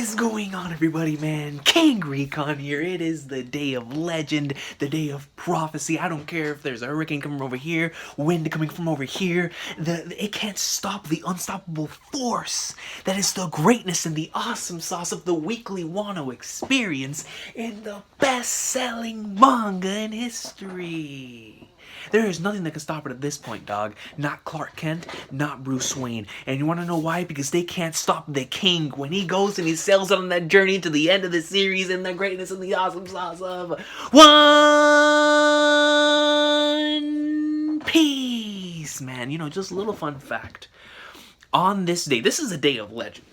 is going on, everybody, man? King Recon here. It is the day of legend, the day of prophecy. I don't care if there's a hurricane coming over here, wind coming from over here. It can't stop the unstoppable force that is the greatness and the awesome sauce of the weekly Wano experience in the best-selling manga in history. There is nothing that can stop it at this point, dog. Not Clark Kent, not Bruce Wayne. And you want to know why? Because they can't stop the king when he goes and he sails on that journey to the end of the series and the greatness and the awesome sauce of One Piece. Man, just a little fun fact. On this day, this is a day of legend.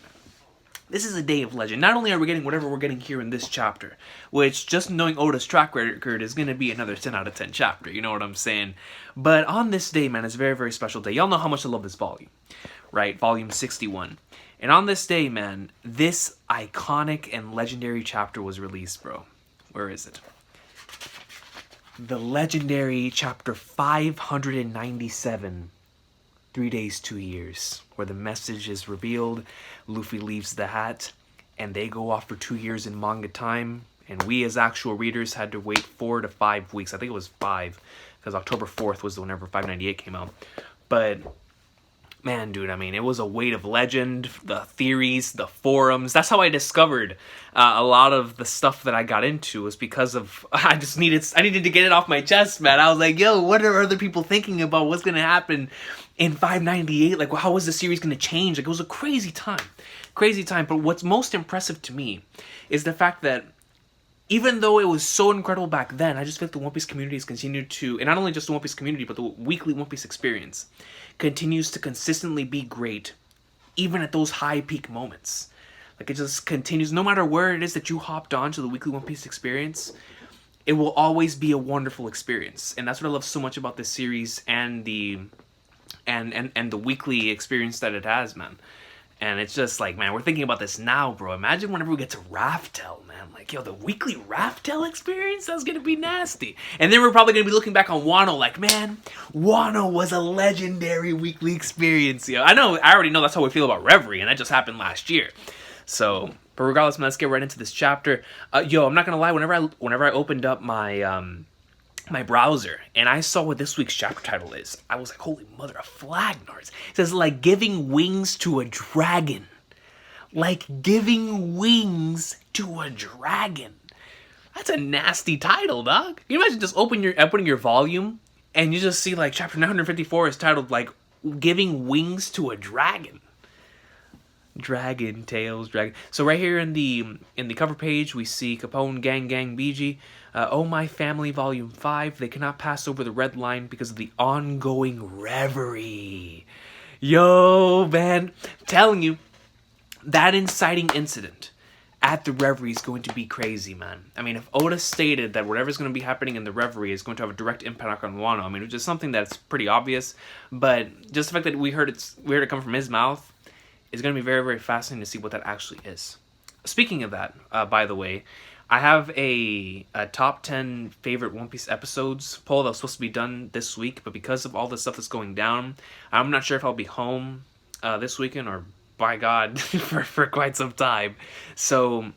This is a day of legend. Not only are we getting whatever we're getting here in this chapter, which just knowing Oda's track record is going to be another 10 out of 10 chapter, you know what I'm saying? But on this day, man, it's a very, very special day. Y'all know how much I love this volume, right? Volume 61. And on this day, man, this iconic and legendary chapter was released, bro. Where is it? The legendary chapter 597. 3 days, 2 years, where the message is revealed, Luffy leaves the hat, and they go off for 2 years in manga time, and we as actual readers had to wait 4 to 5 weeks. I think it was 5, because October 4th was whenever 598 came out. But man, dude, I mean, it was a weight of legend, the theories, the forums. That's how I discovered a lot of the stuff that I got into, was because of, I needed to get it off my chest, man. I was like, yo, what are other people thinking about what's going to happen in 598? Like, how was the series going to change? Like, it was a crazy time. Crazy time. But what's most impressive to me is the fact that even though it was so incredible back then, I just feel like the One Piece community has continued to, and not only just the One Piece community, but the weekly One Piece experience continues to consistently be great, even at those high peak moments. Like, it just continues, no matter where it is that you hopped on to the weekly One Piece experience, it will always be a wonderful experience. And that's what I love so much about this series and the weekly experience that it has, man. And it's just like, man, we're thinking about this now, bro. Imagine whenever we get to Raftel, man. Like, yo, the weekly Raftel experience? That's gonna be nasty. And then we're probably gonna be looking back on Wano like, man, Wano was a legendary weekly experience, yo. I already know that's how we feel about Reverie, and that just happened last year. So, but regardless, man, let's get right into this chapter. Yo, I'm not gonna lie, whenever I opened up my my browser and I saw what this week's chapter title is, I was like, holy mother of flagnards. It says, like, giving wings to a dragon. Like, giving wings to a dragon. That's a nasty title, dog. Can you imagine just opening your volume and you just see, like, chapter 954 is titled, like, giving wings to a dragon. Dragon Tales, Dragon. So right here in the cover page, we see Capone Gang BG. Oh My Family Volume 5. They cannot pass over the red line because of the ongoing reverie. Yo, man. I'm telling you, that inciting incident at the reverie is going to be crazy, man. I mean, if Oda stated that whatever's going to be happening in the reverie is going to have a direct impact on Wano, I mean, which is something that's pretty obvious, but just the fact that we heard it come from his mouth, it's going to be very, very fascinating to see what that actually is. Speaking of that, by the way, I have a top 10 favorite One Piece episodes poll that was supposed to be done this week, but because of all the stuff that's going down, I'm not sure if I'll be home this weekend or, by God, for quite some time. So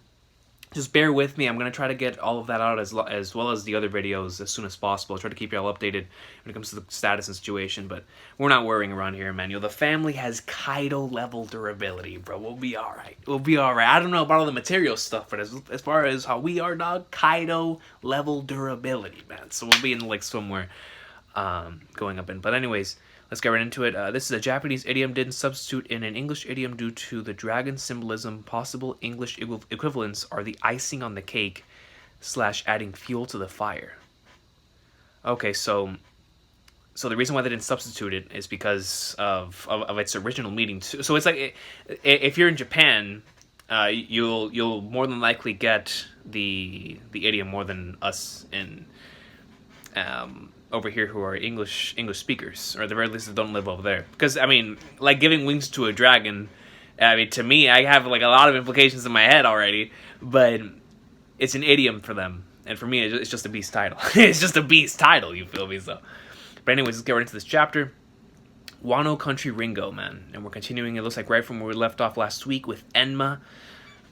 just bear with me. I'm going to try to get all of that out as well as the other videos as soon as possible. I'll try to keep you all updated when it comes to the status and situation, but we're not worrying around here, man. The family has Kaido-level durability, bro. We'll be alright. We'll be alright. I don't know about all the material stuff, but as far as how we are, dog, Kaido-level durability, man. So we'll be in, like, somewhere going up in. But anyways, let's get right into it. This is a Japanese idiom didn't substitute in an English idiom due to the dragon symbolism. Possible English equivalents are the icing on the cake / adding fuel to the fire. Okay, so the reason why they didn't substitute it is because of its original meaning. So it's like, if you're in Japan, you'll more than likely get the idiom more than us in over here who are English speakers, or at the very least that don't live over there. Because, I mean, like, giving wings to a dragon, I mean, to me, I have, like, a lot of implications in my head already, but it's an idiom for them, and for me, it's just a beast title. It's just a beast title, you feel me? So, but anyways, let's get right into this chapter. Wano Country Ringo, man, and we're continuing, it looks like, right from where we left off last week with Enma.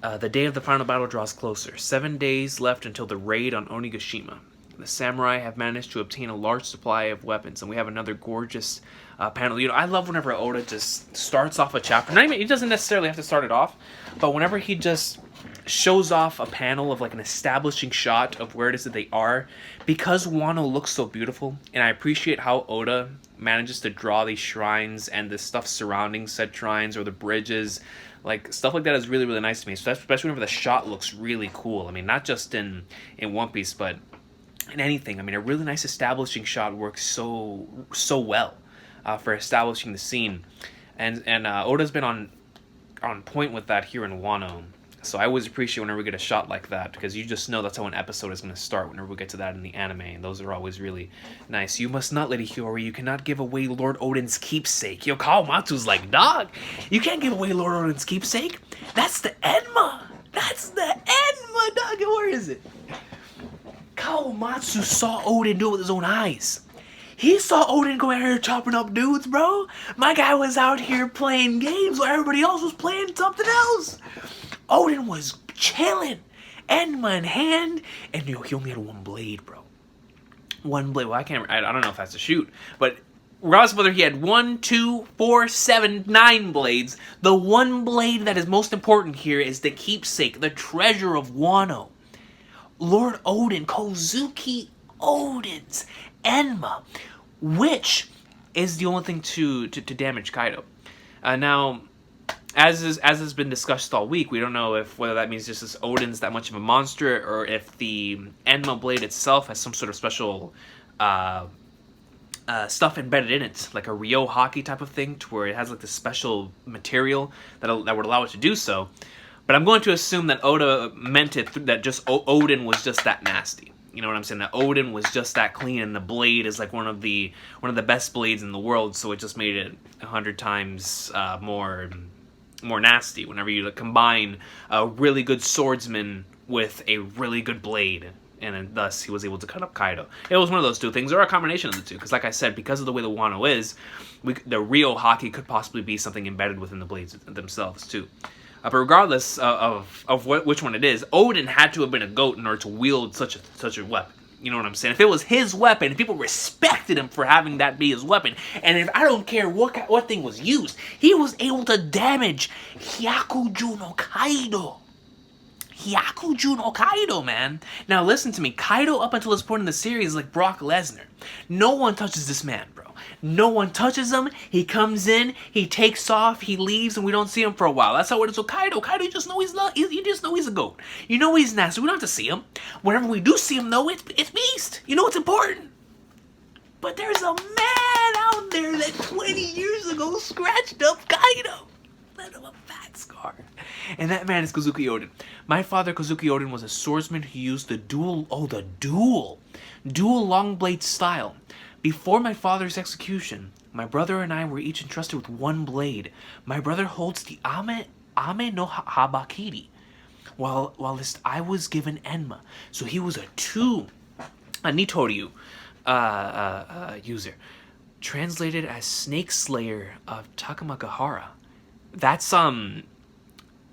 The day of the final battle draws closer. 7 days left until the raid on Onigashima. The samurai have managed to obtain a large supply of weapons, and we have another gorgeous panel. I love whenever Oda just starts off a chapter. Not even, he doesn't necessarily have to start it off, but whenever he just shows off a panel of like an establishing shot of where it is that they are, because Wano looks so beautiful, and I appreciate how Oda manages to draw these shrines and the stuff surrounding said shrines or the bridges. Like, stuff like that is really, really nice to me, especially whenever the shot looks really cool. I mean, not just in One Piece, but in anything. I mean, a really nice establishing shot works so well for establishing the scene. And Oda's been on point with that here in Wano. So I always appreciate whenever we get a shot like that, because you just know that's how an episode is going to start whenever we get to that in the anime, and those are always really nice. You must not, Lady Hiyori, you cannot give away Lord Odin's keepsake. Yo, Kawamatsu's like, dog, you can't give away Lord Odin's keepsake. That's the Enma. That's the Enma, dog. Where is it? Kawamatsu saw Odin do it with his own eyes. He saw Odin go out here chopping up dudes, bro. My guy was out here playing games while everybody else was playing something else. Odin was chilling, Enma in hand, and he only had one blade, bro. One blade. Well, I don't know if that's a shoot, but regardless of whether he had 1, 2, 4, 7, 9 blades, the one blade that is most important here is the keepsake, the treasure of Wano. Lord Odin, Kozuki Odin's Enma, which is the only thing to damage Kaido. Now, as has been discussed all week, we don't know whether that means just this Odin's that much of a monster, or if the Enma blade itself has some sort of special stuff embedded in it, like a Ryo Haki type of thing, to where it has like this special material that would allow it to do so. But I'm going to assume that Oda meant it that just Odin was just that nasty. You know what I'm saying? That Odin was just that clean, and the blade is like one of the best blades in the world. So it just made it 100 times more nasty whenever you combine a really good swordsman with a really good blade, and thus he was able to cut up Kaido. It was one of those two things, or a combination of the two, because like I said, because of the way the Wano is, the Ryo Haki could possibly be something embedded within the blades themselves too. But regardless of which one it is, Odin had to have been a goat in order to wield such a weapon. You know what I'm saying? If it was his weapon, people respected him for having that be his weapon. And if I don't care what thing was used, he was able to damage Hyakuju no Kaido. Hyakuju no Kaido, man. Now listen to me. Kaido up until this point in the series is like Brock Lesnar. No one touches this man, bro. No one touches him. He comes in, he takes off, he leaves, and we don't see him for a while. That's how it is with Kaido. Kaido, you just know you just know he's a goat. You know he's nasty. We don't have to see him. Whenever we do see him, though, it's Beast. You know it's important. But there's a man out there that 20 years ago scratched up Kaido. Let him a fat scar. And that man is Kozuki Odin. My father, Kozuki Odin, was a swordsman who used the dual long blade style. Before my father's execution, my brother and I were each entrusted with one blade. My brother holds the Ame no Habakiri, whilst I was given Enma. So he was a Nitoryu user, translated as Snake Slayer of Takamakahara. That's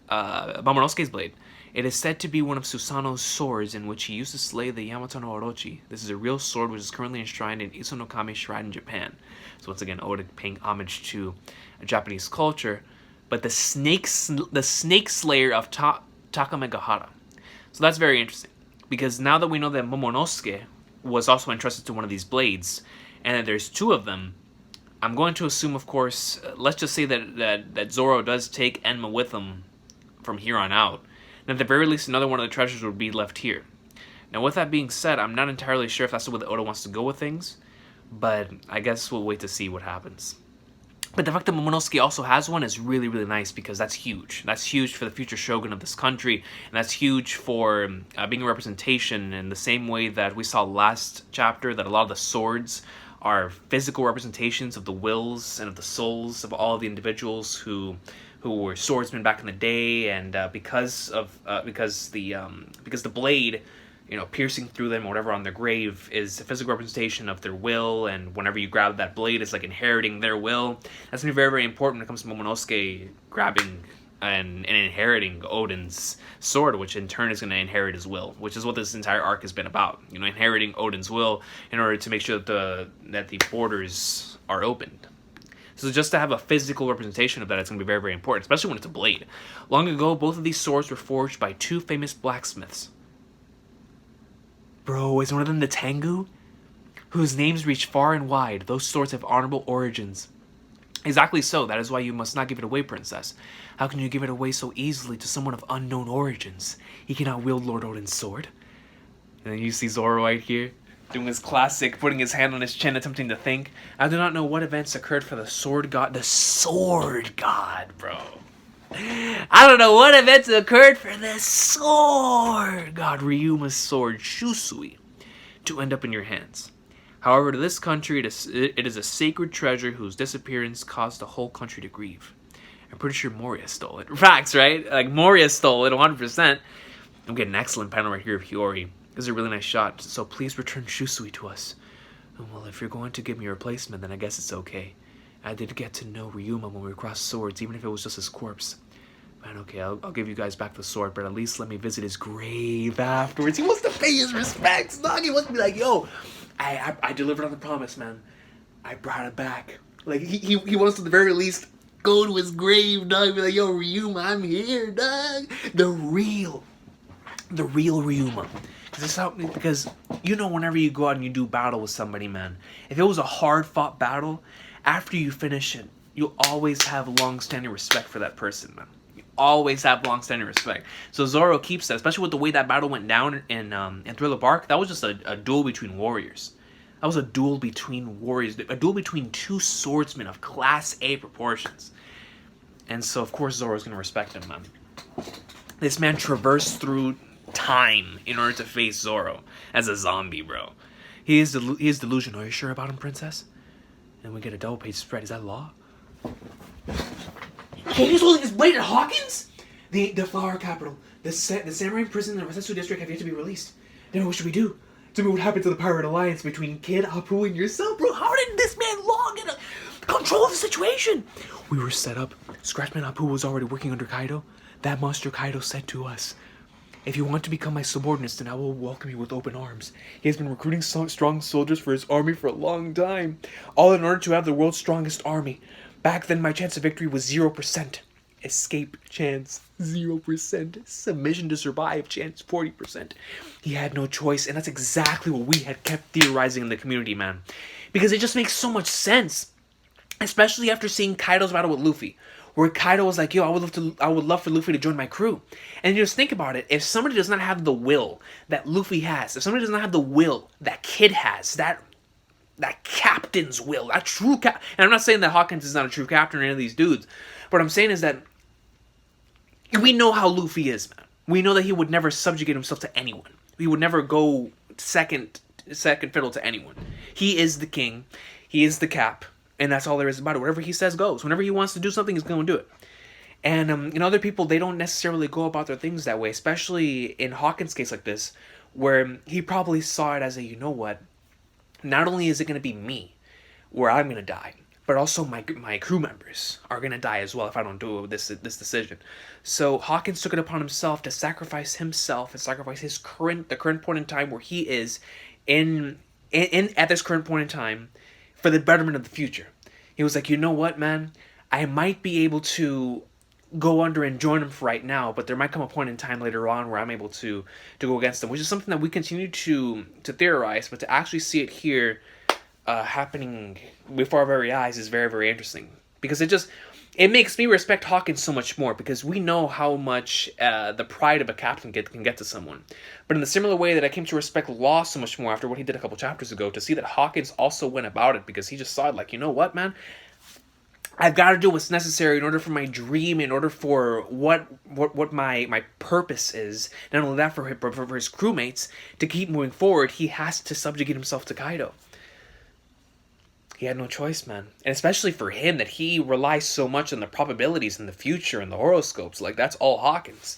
Momonosuke's blade. It is said to be one of Susanoo's swords in which he used to slay the Yamato no Orochi. This is a real sword which is currently enshrined in Isonokami Shrine in Japan. So once again, Oda paying homage to Japanese culture. But the snake slayer of Takamegahara. So that's very interesting. Because now that we know that Momonosuke was also entrusted to one of these blades, and that there's two of them, I'm going to assume, of course, let's just say that Zoro does take Enma with him from here on out. And at the very least, another one of the treasures would be left here. Now, with that being said, I'm not entirely sure if that's the way that Oda wants to go with things, but I guess we'll wait to see what happens. But the fact that Momonosuke also has one is really, really nice, because that's huge. That's huge for the future shogun of this country, and that's huge for being a representation in the same way that we saw last chapter, that a lot of the swords are physical representations of the wills and of the souls of all of the individuals who were swordsmen back in the day, and because the blade, piercing through them or whatever on their grave is a physical representation of their will, and whenever you grab that blade, it's like inheriting their will. That's gonna be very, very important when it comes to Momonosuke grabbing and inheriting Odin's sword, which in turn is going to inherit his will, which is what this entire arc has been about. You know, inheriting Odin's will in order to make sure that the borders are opened. So just to have a physical representation of that, it's going to be very, very important, especially when it's a blade. Long ago, both of these swords were forged by two famous blacksmiths. Bro, is one of them the Tengu? Whose names reach far and wide. Those swords have honorable origins. Exactly so. That is why you must not give it away, princess. How can you give it away so easily to someone of unknown origins? He cannot wield Lord Odin's sword. And then you see Zoro right here, doing his classic, putting his hand on his chin, attempting to think. I do not know what events occurred for the sword god. The sword god, bro. I don't know what events occurred for the sword god, Ryuma's sword, Shusui, to end up in your hands. However, to this country, it is a sacred treasure whose disappearance caused the whole country to grieve. I'm pretty sure Moria stole it. Facts, right? Like, Moria stole it 100%. I'm getting an excellent panel right here of Hiyori. This is a really nice shot, so please return Shusui to us. Well, if you're going to give me a replacement, then I guess it's okay. I did get to know Ryuma when we crossed swords, even if it was just his corpse. Man, okay, I'll give you guys back the sword, but at least let me visit his grave afterwards. He wants to pay his respects, dog. He wants to be like, yo, I delivered on the promise, man. I brought it back. Like, he wants to, at the very least, go to his grave, dog. Be like, yo, Ryuma, I'm here, dog. The real Ryuma. Because, you know, whenever you go out and you do battle with somebody, man, if it was a hard-fought battle, after you finish it, you'll always have long-standing respect for that person, man. You always have long-standing respect. So Zoro keeps that, especially with the way that battle went down in Thriller Bark. That was just a duel between warriors. That was a duel between warriors. A duel between two swordsmen of Class A proportions. And so, of course, Zoro's going to respect him, man. This man traversed through time in order to face Zoro as a zombie, bro. He is delusional. Are you sure about him, princess? And we get a double-page spread. Is that law? He's holding his blade at Hawkins? The flower capital, the samurai prison, and the Resetsu district have yet to be released. Then what should we do? Tell me what happened to the pirate alliance between Kid, Apu, and yourself, bro. How did this man Law get control of the situation? We were set up. Scratchman Apu was already working under Kaido. That monster Kaido said to us, if you want to become my subordinates, then I will welcome you with open arms. He has been recruiting strong soldiers for his army for a long time, all in order to have the world's strongest army. Back then, my chance of victory was 0%. Escape chance, 0%. Submission to survive chance, 40%. He had no choice, and that's exactly what we had kept theorizing in the community, man. Because it just makes so much sense. Especially after seeing Kaido's battle with Luffy, where Kaido was like, yo, I would love for Luffy to join my crew. And just think about it, if somebody does not have the will that Luffy has, if somebody does not have the will that Kid has, that captain's will, that true and I'm not saying that Hawkins is not a true captain or any of these dudes, but what I'm saying is that we know how Luffy is, man. We know that he would never subjugate himself to anyone. He would never go second fiddle to anyone. He is the king. He is the cap. And that's all there is about it. Whatever he says goes. Whenever he wants to do something, he's going to do it. And other people, they don't necessarily go about their things that way, especially in Hawkins' case like this, where he probably saw it as a, you know what, not only is it going to be me, where I'm going to die, but also my crew members are going to die as well if I don't do this decision. So Hawkins took it upon himself to sacrifice himself and sacrifice the current point in time where he is at this current point in time for the betterment of the future. He was like, you know what, man? I might be able to go under and join him for right now, but there might come a point in time later on where I'm able to go against them, which is something that we continue to theorize, but to actually see it here happening before our very eyes is very, very interesting. Because it makes me respect Hawkins so much more, because we know how much the pride of a captain can get to someone. But in the similar way that I came to respect Law so much more after what he did a couple chapters ago, to see that Hawkins also went about it, because he just saw it like, you know what, man? I've got to do what's necessary in order for my dream, in order for what my purpose is. Not only that, for his crewmates, to keep moving forward, he has to subjugate himself to Kaido. He had no choice, man. And especially for him, that he relies so much on the probabilities in the future and the horoscopes. Like, that's all Hawkins.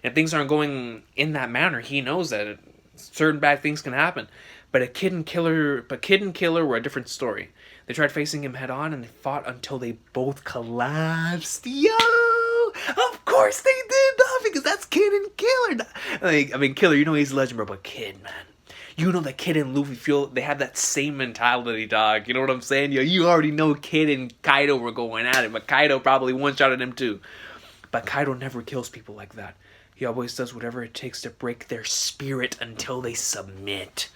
And if things aren't going in that manner, he knows that certain bad things can happen. But Kid and Killer were a different story. They tried facing him head on, and they fought until they both collapsed. Yo! Of course! course they did, dog, because that's Kid and Killer. Like, I mean, Killer, you know he's a legend, bro, but Kid, man. You know that Kid and Luffy they have that same mentality, dog. You know what I'm saying? Yo, you already know Kid and Kaido were going at it, but Kaido probably one-shotted him too. But Kaido never kills people like that. He always does whatever it takes to break their spirit until they submit.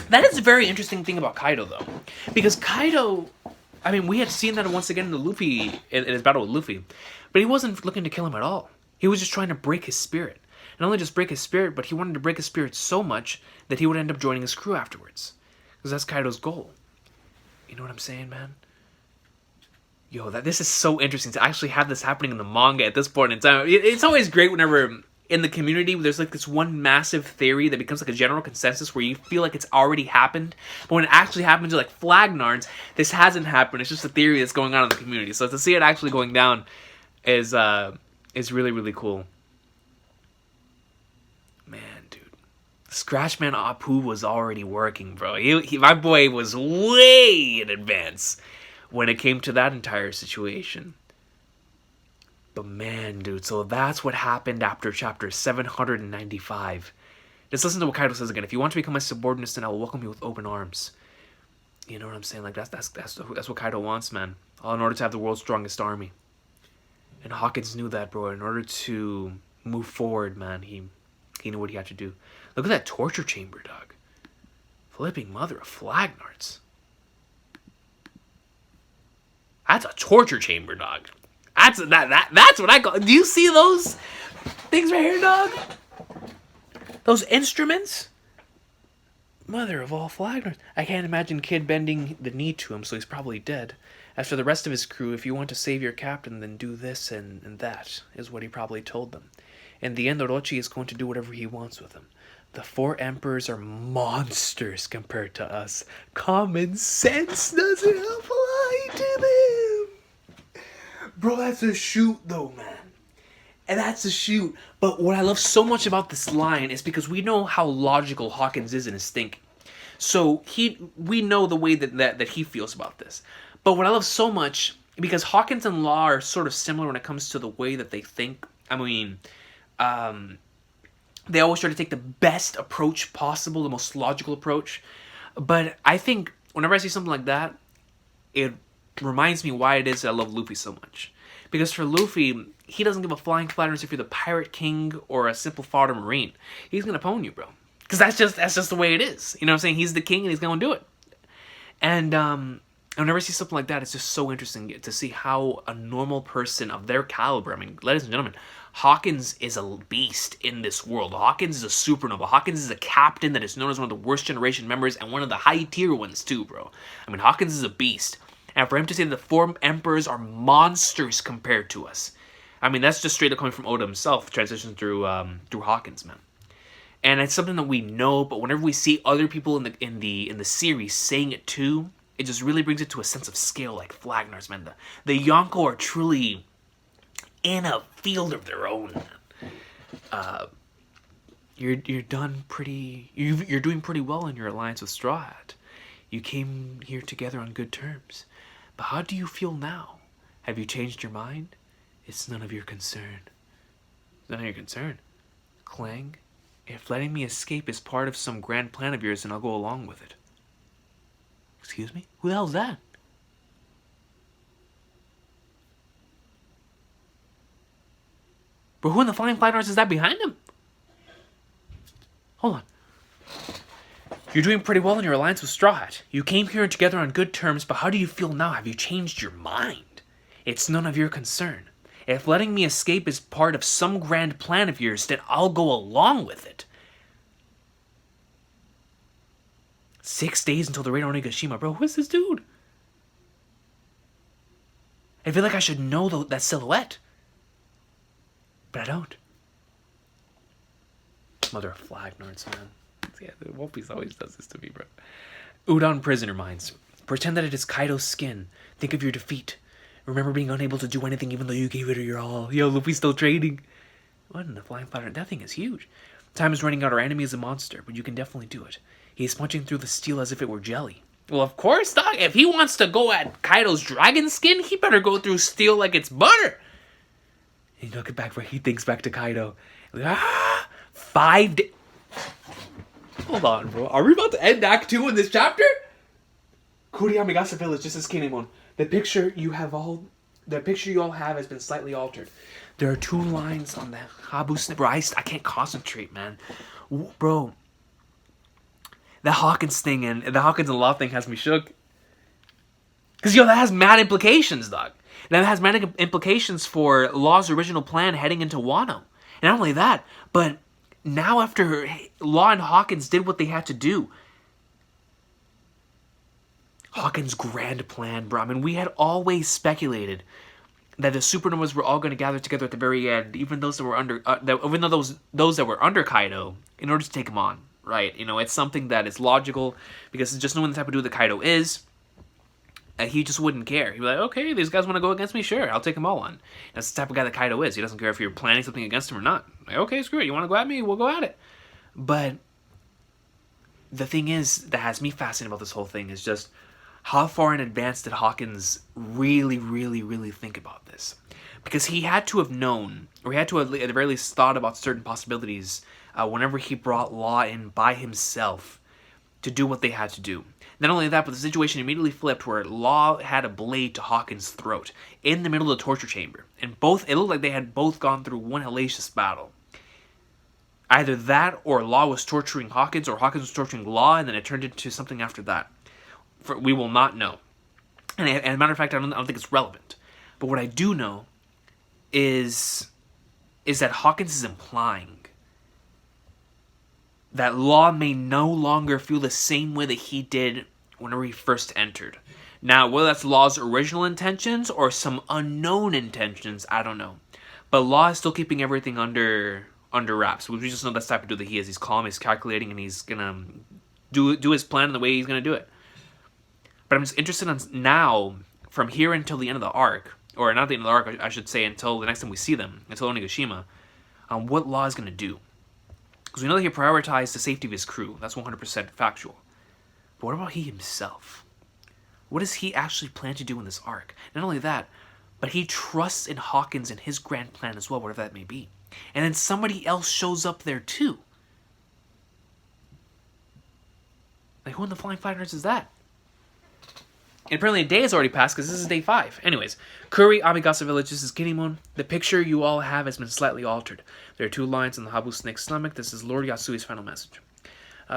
That is a very interesting thing about Kaido, though. Because Kaido, I mean, we had seen that once again in the Luffy, in his battle with Luffy. But he wasn't looking to kill him at all. He was just trying to break his spirit. Not only just break his spirit, but he wanted to break his spirit so much that he would end up joining his crew afterwards. Because that's Kaido's goal. You know what I'm saying, man? Yo, this is so interesting to actually have this happening in the manga at this point in time. It's always great whenever in the community there's like this one massive theory that becomes like a general consensus where you feel like it's already happened. But when it actually happens to like Flagnards, this hasn't happened. It's just a theory that's going on in the community. So to see it actually going down is really, really cool. Man, dude. Scratchman Apu was already working, bro. My boy was way in advance when it came to that entire situation. But man, dude, so that's what happened after chapter 795. Just listen to what Kaido says again. If you want to become my subordinate, then I will welcome you with open arms. You know what I'm saying? Like, that's what Kaido wants, man. All in order to have the world's strongest army. And Hawkins knew that, bro. In order to move forward, man, he knew what he had to do. Look at that torture chamber, dog. Flipping mother of Flagnards. That's a torture chamber, dog. That's what I call. Do you see those things right here, dog? Those instruments? Mother of all Flagnards. I can't imagine Kid bending the knee to him, so he's probably dead. As for the rest of his crew, if you want to save your captain, then do this and that, is what he probably told them. In the end, Orochi is going to do whatever he wants with him. The 4 emperors are monsters compared to us. Common sense doesn't apply to them. Bro, that's a shoot though, man. And that's a shoot. But what I love so much about this line is because we know how logical Hawkins is in his thinking. So we know the way that he feels about this. But what I love so much, because Hawkins and Law are sort of similar when it comes to the way that they think. I mean, they always try to take the best approach possible, the most logical approach. But I think whenever I see something like that, it reminds me why it is that I love Luffy so much. Because for Luffy, he doesn't give a flying flatters if you're the Pirate King or a simple fodder Marine. He's going to pwn you, bro. Because that's just the way it is. You know what I'm saying? He's the king and he's going to do it. And whenever I see something like that, it's just so interesting to see how a normal person of their caliber, I mean, ladies and gentlemen, Hawkins is a beast in this world. Hawkins is a supernova. Hawkins is a captain that is known as one of the worst generation members and one of the high tier ones too, bro. I mean, Hawkins is a beast. And for him to say that the 4 emperors are monsters compared to us, I mean, that's just straight up coming from Oda himself, transitioned through Hawkins, man. And it's something that we know, but whenever we see other people in the series saying it too, it just really brings it to a sense of scale, like Flagnards, man. The Yonko are truly in a field of their own. You're doing pretty well in your alliance with Straw Hat. You came here together on good terms. But how do you feel now? Have you changed your mind? It's none of your concern. None of your concern. Clang, if letting me escape is part of some grand plan of yours, then I'll go along with it. Excuse me? Who the hell's that? But who in the Flying Flagnards is that behind him? Hold on. You're doing pretty well in your alliance with Straw Hat. You came here together on good terms, but how do you feel now? Have you changed your mind? It's none of your concern. If letting me escape is part of some grand plan of yours, then I'll go along with it. 6 days until the raid on Onigashima, bro. Who is this dude? I feel like I should know that silhouette. But I don't. Mother of Flagnards, man. Yeah, One Piece always does this to me, bro. Udon prisoner minds. Pretend that it is Kaido's skin. Think of your defeat. Remember being unable to do anything even though you gave it your all. Yo, Luffy's still trading. What in the Flying Flagnard? That thing is huge. Time is running out. Our enemy is a monster, but you can definitely do it. He's punching through the steel as if it were jelly. Well, of course, dog. If he wants to go at Kaido's dragon skin, he better go through steel like it's butter. And you look back where he thinks back to Kaido. Like, 5 days. Hold on, bro. Are we about to end Act 2 in this chapter? Kuriyamigasa Village, this is Kinemon. The picture you all have has been slightly altered. There are 2 lines on the Habu snip. Bro, I can't concentrate, man. Bro. The Hawkins thing and the Hawkins and Law thing has me shook. Because, that has mad implications, dog. That has mad implications for Law's original plan heading into Wano. And not only that, but now after Law and Hawkins did what they had to do, Hawkins' grand plan, bro. I mean, we had always speculated that the supernovas were all going to gather together at the very end, even those that were under, those that were under Kaido, in order to take him on, right? It's something that is logical because just knowing the type of dude that Kaido is, he just wouldn't care. He'd be like, okay, these guys want to go against me? Sure, I'll take them all on. That's the type of guy that Kaido is. He doesn't care if you're planning something against him or not. Like, okay, screw it. You want to go at me? We'll go at it. But the thing is that has me fascinated about this whole thing is just how far in advance did Hawkins really, really, really think about this? Because he had to have known, or he had to have at the very least thought about certain possibilities whenever he brought Law in by himself to do what they had to do. Not only that, but the situation immediately flipped where Law had a blade to Hawkins' throat in the middle of the torture chamber. And it looked like they had both gone through one hellacious battle. Either that, or Law was torturing Hawkins, or Hawkins was torturing Law, and then it turned into something after that. We will not know. And as a matter of fact, I don't think it's relevant. But what I do know is that Hawkins is implying that Law may no longer feel the same way that he did whenever he first entered. Now, whether that's Law's original intentions or some unknown intentions, I don't know. But Law is still keeping everything under wraps. We just know that's the type of dude that he is. He's calm, he's calculating, and he's gonna do his plan in the way he's gonna do it. But I'm just interested in now, from here until the end of the arc, or not the end of the arc, I should say, until the next time we see them, until Onigashima, what Law is gonna do. Because we know that he prioritized the safety of his crew. That's 100% factual. But what about he himself? What does he actually plan to do in this arc? Not only that, but he trusts in Hawkins and his grand plan as well, whatever that may be. And then somebody else shows up there too. Like, who in the Flying Fighters is that? And apparently a day has already passed because this is day 5. Anyways, Kuri Amigasa Village, this is Kinemon. The picture you all have has been slightly altered. There are 2 lines on the Habu snake's stomach. This is Lord Yasui's final message.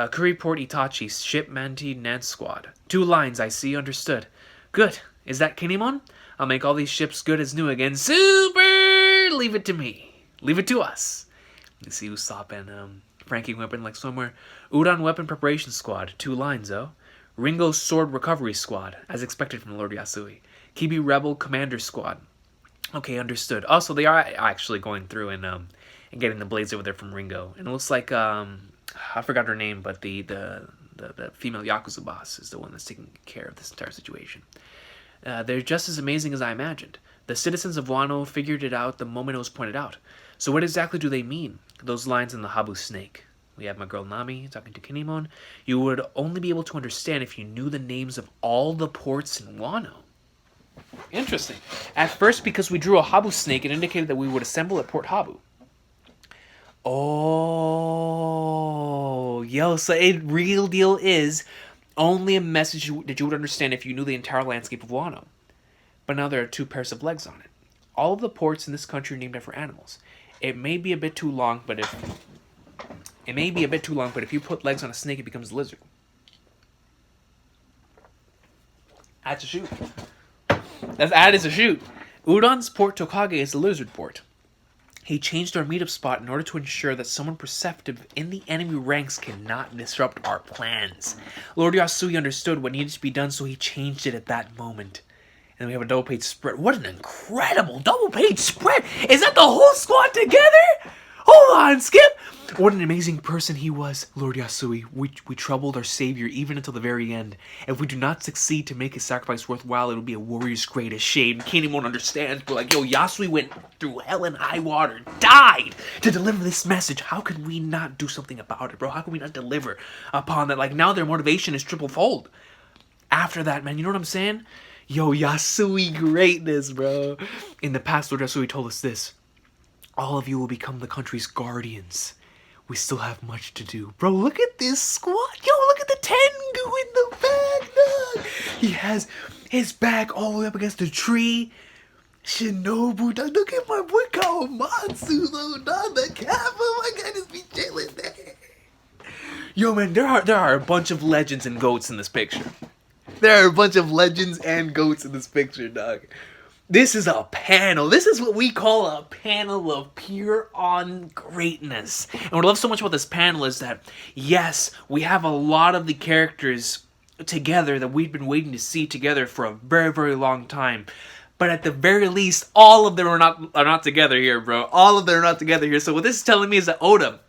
Kuri Port Itachi, Ship Manti Nance Squad. 2 lines, I see, understood. Good. Is that Kinemon? I'll make all these ships good as new again. Super! Leave it to me. Leave it to us. You see Usopp and Frankie Weapon like somewhere. Udon Weapon Preparation Squad. 2 lines, though. Ringo's Sword Recovery Squad, as expected from Lord Yasui. Kibi Rebel Commander Squad. Okay, understood. Also, they are actually going through and getting the blades over there from Ringo. And it looks like, I forgot her name, but the female Yakuza boss is the one that's taking care of this entire situation. They're just as amazing as I imagined. The citizens of Wano figured it out the moment it was pointed out. So what exactly do they mean? Those lines in the Habu snake. We have my girl Nami talking to Kinemon. You would only be able to understand if you knew the names of all the ports in Wano. Interesting. At first, because we drew a Habu snake, it indicated that we would assemble at Port Habu. Oh, yo, so it real deal is only a message that you would understand if you knew the entire landscape of Wano. But now there are 2 pairs of legs on it. All of the ports in this country are named after animals. It may be a bit too long, but if you put legs on a snake, it becomes a lizard. That's a shoot. That is a shoot. Udon's Port Tokage is the lizard port. He changed our meetup spot in order to ensure that someone perceptive in the enemy ranks cannot disrupt our plans. Lord Yasui understood what needed to be done, so he changed it at that moment. And we have a double-page spread. What an incredible double-page spread! Is that the whole squad together? Hold on, Skip! What an amazing person he was, Lord Yasui. We troubled our savior even until the very end. If we do not succeed to make his sacrifice worthwhile, it will be a warrior's greatest shame. Can't won't understand. We're like, yo, Yasui went through hell and high water, died to deliver this message. How could we not do something about it, bro? How can we not deliver upon that? Like, now their motivation is triple-fold. After that, man, you know what I'm saying? Yo, Yasui greatness, bro. In the past, Lord Yasui told us this. All of you will become the country's guardians. We still have much to do. Bro, look at this squad. Yo, look at the Tengu in the back, dog. He has his back all the way up against the tree. Shinobu, dog. Look at my boy Kawamatsu, though, dog. The cap. Oh my god, just be chilling there. Yo, man, there are a bunch of legends and goats in this picture. There are a bunch of legends and goats in this picture, dog. This is a panel. This is what we call a panel of pure on greatness. And what I love so much about this panel is that, yes, we have a lot of the characters together that we've been waiting to see together for a very, very long time. But at the very least, all of them are not together here, bro. All of them are not together here. So what this is telling me is that Oda,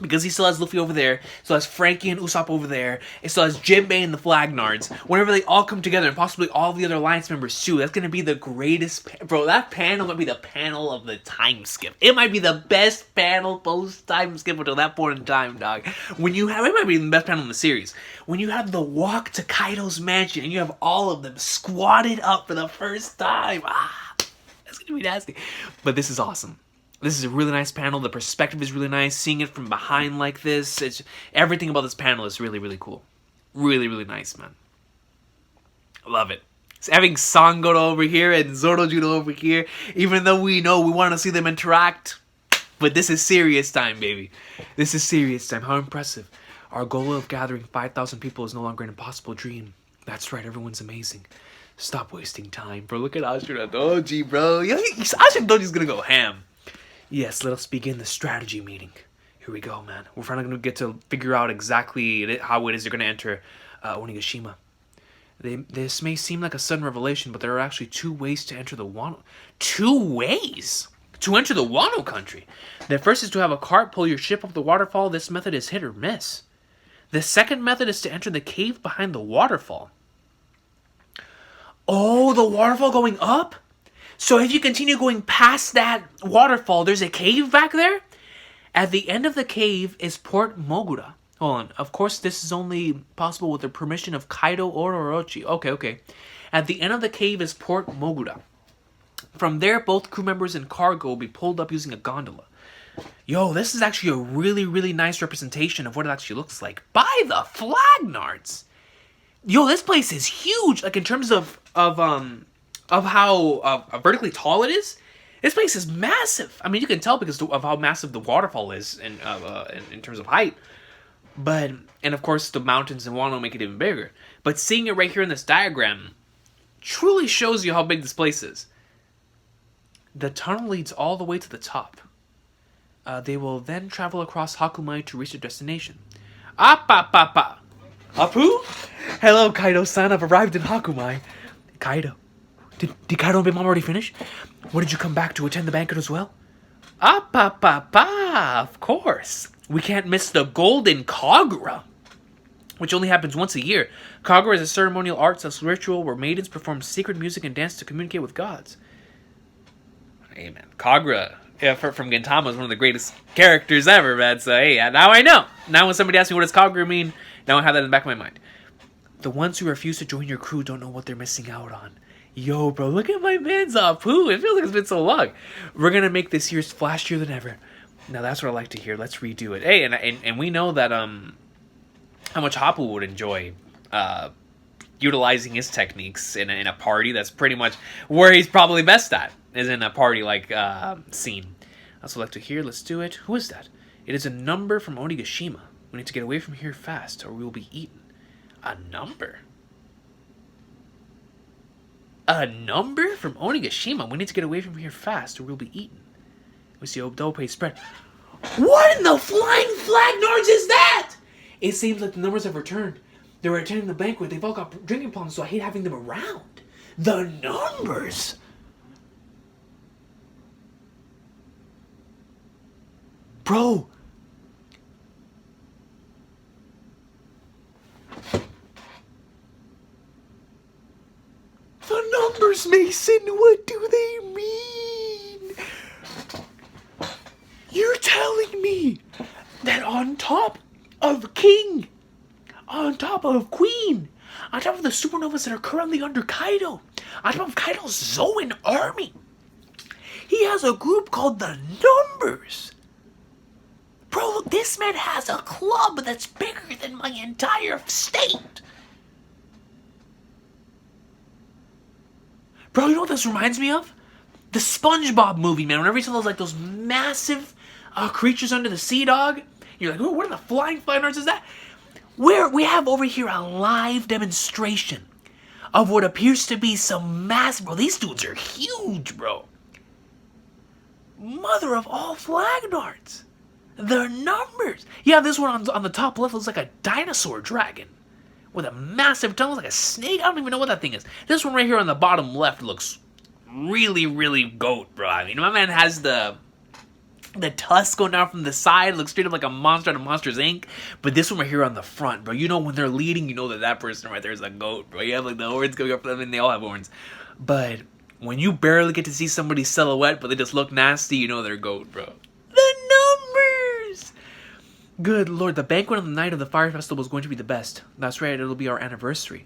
because he still has Luffy over there, still has Frankie and Usopp over there, and still has Jinbei and the Flagnards. Whenever they all come together, and possibly all the other Alliance members too, that's gonna be the greatest. Bro, that panel might be the panel of the time skip. It might be the best panel post time skip until that point in time, dog. When you have, it might be the best panel in the series. When you have the walk to Kaido's mansion, and you have all of them squatted up for the first time. That's gonna be nasty. But this is awesome. This is a really nice panel. The perspective is really nice. Seeing it from behind like this, it's everything about this panel is really, really cool. Really, really nice, man. I love it. So having Sangoro over here and Zorojudo over here, even though we know we want to see them interact, but this is serious time, baby. This is serious time. How impressive. Our goal of gathering 5,000 people is no longer an impossible dream. That's right, everyone's amazing. Stop wasting time, bro. Look at Ashura Doji, bro. Yo, Ashura Doji's gonna go ham. Yes, let us begin the strategy meeting. Here we go, man. We're finally going to get to figure out exactly how it is they're going to enter Onigashima. This may seem like a sudden revelation, but there are actually 2 ways to enter the Wano. 2 ways? To enter the Wano country. The first is to have a cart pull your ship up the waterfall. This method is hit or miss. The second method is to enter the cave behind the waterfall. Oh, the waterfall going up? So if you continue going past that waterfall, there's a cave back there? At the end of the cave is Port Mogura. Hold on. Of course, this is only possible with the permission of Kaido or Orochi. Okay. At the end of the cave is Port Mogura. From there, both crew members and cargo will be pulled up using a gondola. Yo, this is actually a really, really nice representation of what it actually looks like. By the Flagnards! Yo, this place is huge. Like, in terms of how vertically tall it is. This place is massive. I mean, you can tell because of how massive the waterfall is in terms of height. But, and of course, the mountains in Wano make it even bigger. But seeing it right here in this diagram truly shows you how big this place is. The tunnel leads all the way to the top. They will then travel across Hakumai to reach their destination. Appa! Apu? Hello, Kaido-san. I've arrived in Hakumai. Kaido. Did Kaido and Big Mom already finish? What, did you come back to attend the banquet as well? Of course. We can't miss the Golden Kagura, which only happens once a year. Kagura is a ceremonial arts ritual where maidens perform secret music and dance to communicate with gods. Hey, man. Kagura from Gintama is one of the greatest characters ever, man. So, hey, now I know. Now when somebody asks me what does Kagura mean, now I have that in the back of my mind. The ones who refuse to join your crew don't know what they're missing out on. Yo, bro, look at my man's Apu. It feels like it's been so long. We're going to make this year flashier than ever. Now, that's what I like to hear. Let's redo it. Hey, and we know that how much Hapu would enjoy utilizing his techniques in a party. That's pretty much where he's probably best at, is in a party-like scene. I also like to hear. Let's do it. Who is that? It is a number from Onigashima. We need to get away from here fast, or we will be eaten. A number? A number from Onigashima. We need to get away from here fast or we'll be eaten. We see Odope spread. What in the flying Flagnards is that? It seems like the numbers have returned. They were attending the banquet. They've all got drinking problems, so I hate having them around. The numbers? Bro. The numbers, Mason, what do they mean? You're telling me that on top of King, on top of Queen, on top of the supernovas that are currently under Kaido, on top of Kaido's Zoan army, He has a group called the Numbers. Bro, look, this man has a club that's bigger than my entire state. Bro, you know what this reminds me of? The SpongeBob movie, man. Whenever you see those massive creatures under the sea, dog, you're like, oh, what are the flying flyers? Is that? Where we have over here a live demonstration of what appears to be some massive. Bro, these dudes are huge, bro. Mother of all flagnards. The Numbers. Yeah, this one on the top left looks like a dinosaur dragon with a massive tongue, like a snake. I don't even know what that thing is. This one right here on the bottom left looks really, really goat, bro. I mean, my man has the tusk going down from the side. Looks straight up like a monster out of Monsters, Inc. But this one right here on the front, bro. You know when they're leading, you know that person right there is a goat, bro. You have like the horns going up for them, and they all have horns. But when you barely get to see somebody's silhouette, but they just look nasty, you know they're goat, bro. The Numbers! Good lord, the banquet on the night of the Fire Festival is going to be the best. That's right, it'll be our anniversary.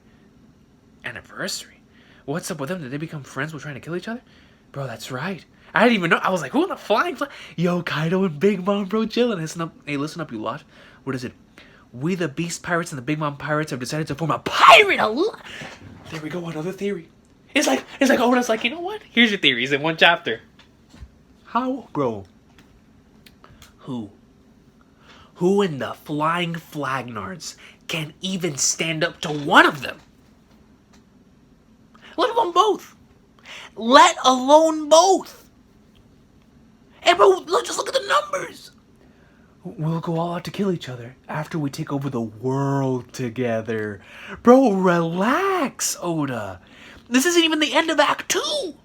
Anniversary? What's up with them? Did they become friends while trying to kill each other? Bro, that's right. I didn't even know. I was like, who in the flying Yo, Kaido and Big Mom, bro, chilling. Listen up. Hey, listen up, you lot. What is it? We the Beast Pirates and the Big Mom Pirates have decided to form a pirate alliance. There we go, another theory. It's like Oda's like, you know what? Here's your theories in one chapter. How, bro? Who in the flying flagnards can even stand up to one of them? Let alone both. Let alone both. Hey, bro, just look at the numbers. We'll go all out to kill each other after we take over the world together. Bro, relax, Oda. This isn't even the end of Act 2.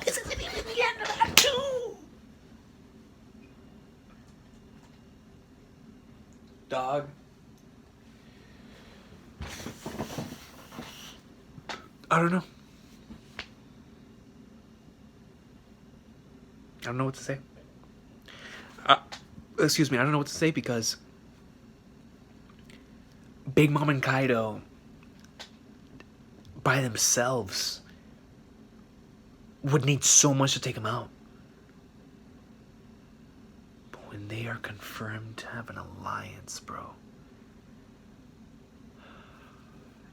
This isn't even the end of Act 2. Dog. I don't know. I don't know what to say. Excuse me, I don't know what to say because Big Mom and Kaido by themselves would need so much to take him out. But when they are confirmed to have an alliance, bro,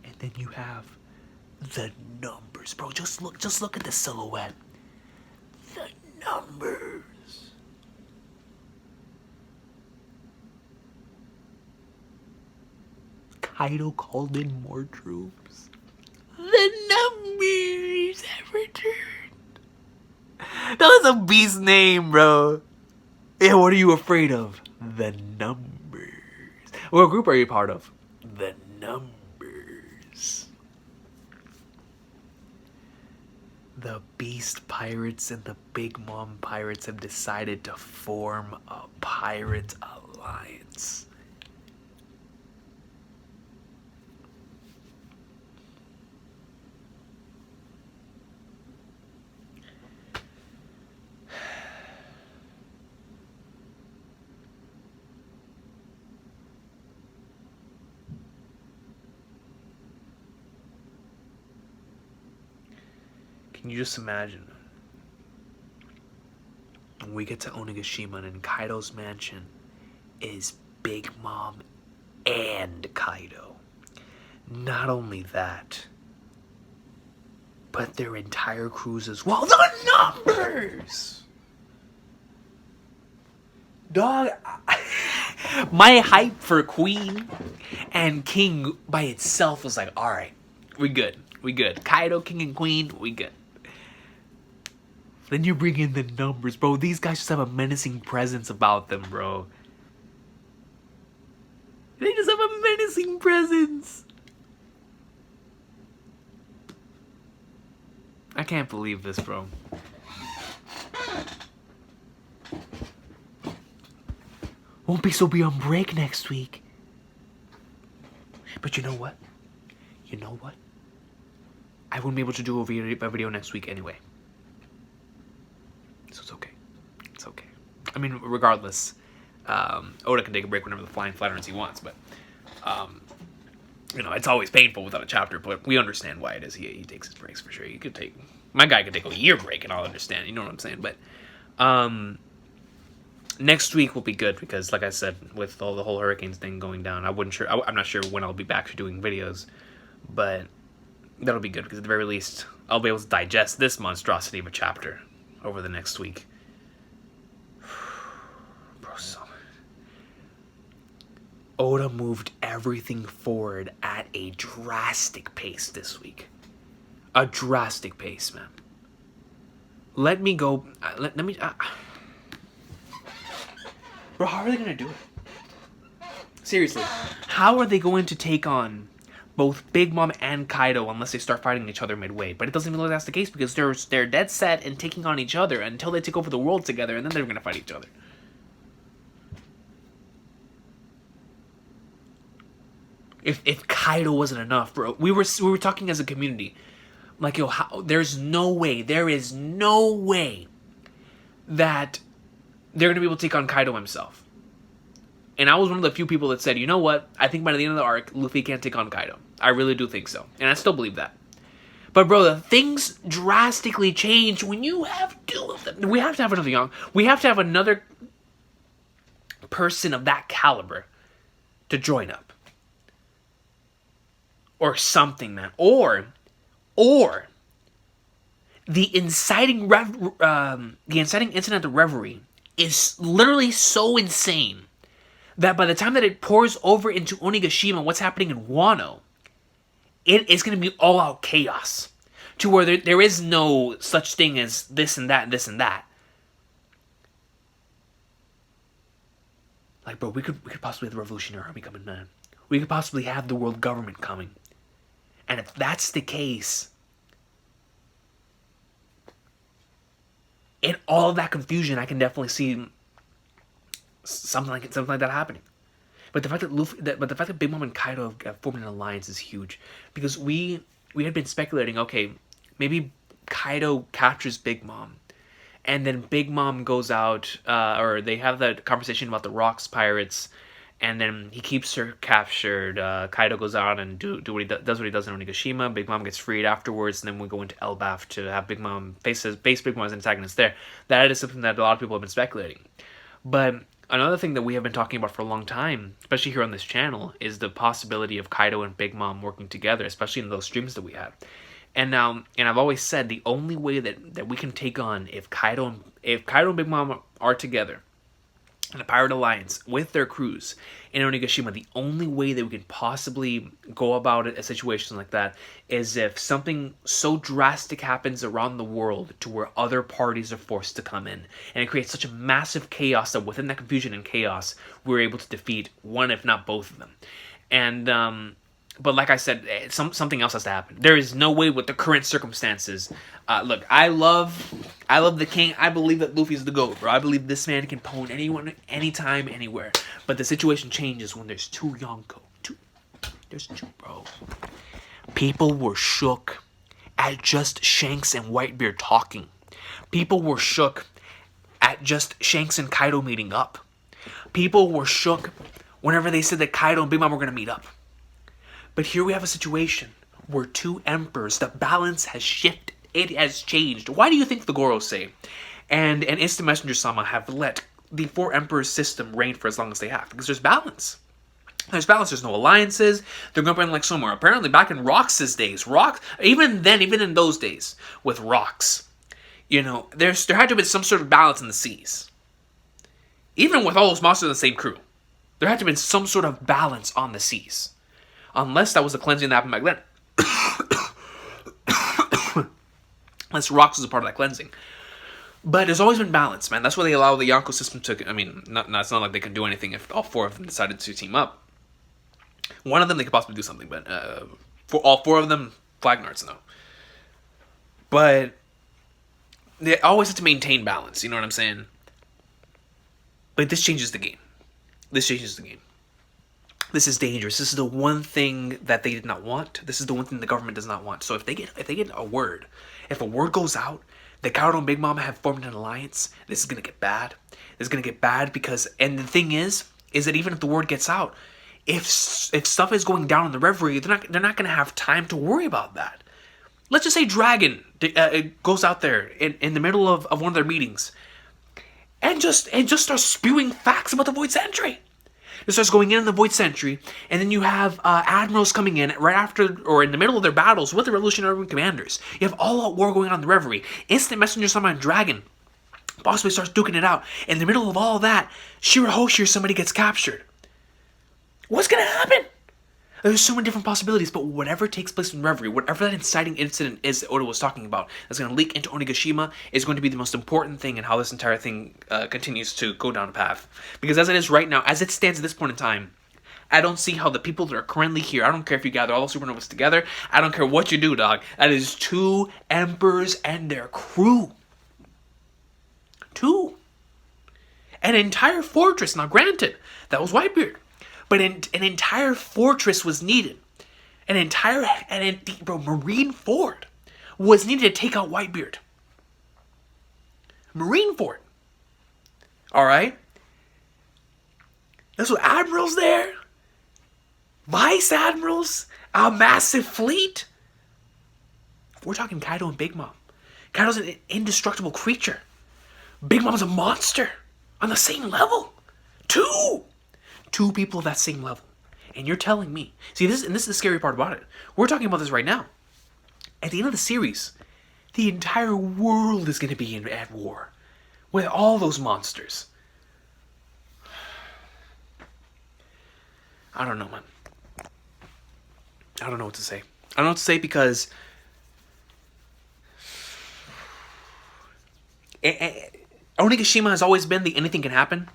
and then you have the numbers, bro. Just look at the silhouette. The numbers. Kaido called in more troops. The numbers have returned. That was a beast name, bro. Yeah, what are you afraid of? The numbers. What group are you part of? The numbers. The Beast Pirates and the Big Mom Pirates have decided to form a pirate alliance. Can you just imagine? When we get to Onigashima and Kaido's mansion is Big Mom and Kaido. Not only that, but their entire crews as well. The numbers! Dog, my hype for Queen and King by itself was like, alright, we good. We good. Kaido, King, and Queen, we good. Then you bring in the numbers, bro. These guys just have a menacing presence about them, bro. They just have a menacing presence. I can't believe this, bro. Won't be so be on break next week. But you know what? You know what? I won't be able to do a video next week anyway. So it's okay. It's okay. I mean, regardless, Oda can take a break whenever the flying flatterers he wants, but, you know, it's always painful without a chapter, but we understand why it is. He takes his breaks for sure. My guy could take a year break and I'll understand, you know what I'm saying? But, Next week will be good because, like I said, with all the whole hurricanes thing going down, I'm not sure when I'll be back to doing videos, but that'll be good because at the very least, I'll be able to digest this monstrosity of a chapter over the next week. Bro, so ODA moved everything forward at a drastic pace this week. A drastic pace, man. Let me go. Let me. Bro, how are they gonna do it? Seriously, how are they going to take on both Big Mom and Kaido unless they start fighting each other midway? But it doesn't even look like that's the case because they're dead set in taking on each other until they take over the world together, and then they're gonna fight each other. If Kaido wasn't enough, bro, we were talking as a community, like, yo, there is no way that they're gonna be able to take on Kaido himself. And I was one of the few people that said, you know what? I think by the end of the arc, Luffy can't take on Kaido. I really do think so, and I still believe that. But bro, the things drastically change when you have two of them. We have to have another We have to have another person of that caliber to join up. Or something, man. Or the inciting incident at the Reverie is literally so insane that by the time that it pours over into Onigashima, what's happening in Wano, it is going to be all-out chaos. To where there is no such thing as this and that and this and that. Like, bro, we could possibly have the Revolutionary Army coming, man. We could possibly have the world government coming. And if that's the case, in all of that confusion, I can definitely see something like that happening. But the fact that Big Mom and Kaido have formed an alliance is huge, because we had been speculating, okay, maybe Kaido captures Big Mom, and then Big Mom goes out, or they have that conversation about the Rocks pirates. And then he keeps her captured. Kaido goes out and does what he does in Onigashima. Big Mom gets freed afterwards, and then we go into Elbaf to have Big Mom face Big Mom as an antagonist there. That is something that a lot of people have been speculating. But another thing that we have been talking about for a long time, especially here on this channel, is the possibility of Kaido and Big Mom working together, especially in those streams that we have. And I've always said the only way that we can take on if Kaido and Big Mom are together, the Pirate Alliance with their crews in Onigashima, the only way that we could possibly go about it, a situation like that, is if something so drastic happens around the world to where other parties are forced to come in, and it creates such a massive chaos that within that confusion and chaos, we're able to defeat one, if not both of them. And but like I said, something else has to happen. There is no way with the current circumstances. Look, I love the king. I believe that Luffy's the GOAT, bro. I believe this man can pwn anyone, anytime, anywhere. But the situation changes when there's two Yonko. There's two, bro. People were shook at just Shanks and Whitebeard talking. People were shook at just Shanks and Kaido meeting up. People were shook whenever they said that Kaido and Big Mom were going to meet up. But here we have a situation where two emperors, the balance has shifted. It has changed. Why do you think the Gorosei and Instant Messenger Sama have let the four emperors system reign for as long as they have? Because there's balance. There's balance. There's no alliances. They're going to be like somewhere. Apparently back in Rox's days, even in those days with Rox, there had to have been some sort of balance in the seas. Even with all those monsters in the same crew, there had to have been some sort of balance on the seas. Unless that was the cleansing that happened back then. Unless Rocks was a part of that cleansing. But there's always been balance, man. That's why they allow the Yonko system to... I mean, it's not like they can do anything if all four of them decided to team up. One of them, they could possibly do something, but for all four of them, Flagnards, no. But they always have to maintain balance, you know what I'm saying? But this changes the game. This is dangerous. This is the one thing that they did not want. This is the one thing the government does not want. So if they get a word goes out that Kaido and Big Mom have formed an alliance, this is gonna get bad. This is gonna get bad because, and the thing is that even if the word gets out, if stuff is going down in the Reverie, they're not gonna have time to worry about that. Let's just say Dragon goes out there in the middle of one of their meetings and just starts spewing facts about the Void Century. It starts going in the Void Century, and then you have admirals coming in right after or in the middle of their battles with the Revolutionary commanders. You have all-out war going on in the Reverie. Instant Messenger Summon Dragon possibly starts duking it out. In the middle of all that, Shirahoshi or somebody gets captured. What's gonna happen? There's so many different possibilities, but whatever takes place in Reverie, whatever that inciting incident is that Oda was talking about, that's going to leak into Onigashima, is going to be the most important thing in how this entire thing continues to go down a path. Because as it is right now, as it stands at this point in time, I don't see how the people that are currently here, I don't care if you gather all the supernovas together, I don't care what you do, dog. That is 2 emperors and their crew. 2. An entire fortress. Now granted, that was Whitebeard. But an entire fortress was needed. Marine fort was needed to take out Whitebeard. Marine fort. Alright? There's admirals there. Vice admirals. A massive fleet. We're talking Kaido and Big Mom. Kaido's an indestructible creature. Big Mom's a monster. On the same level. 2 people of that same level. And you're telling me. See, this is the scary part about it. We're talking about this right now. At the end of the series, the entire world is going to be at war. With all those monsters. I don't know, man. I don't know what to say. I don't know what to say because... Onigashima has always been the anything can happen.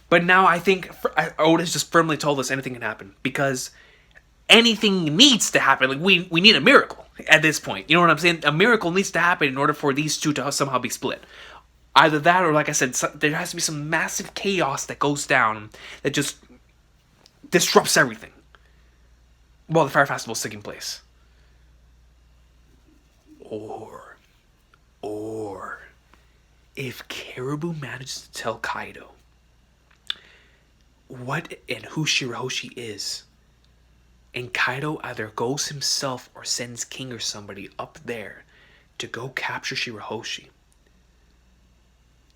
But now I think Oda's just firmly told us anything can happen. Because anything needs to happen. Like, we need a miracle at this point. You know what I'm saying? A miracle needs to happen in order for these two to somehow be split. Either that or, like I said, there has to be some massive chaos that goes down that just disrupts everything while the Fire Festival is taking place. Or, if Caribou manages to tell Kaido what and who Shirahoshi is, and Kaido either goes himself or sends King or somebody up there to go capture Shirahoshi.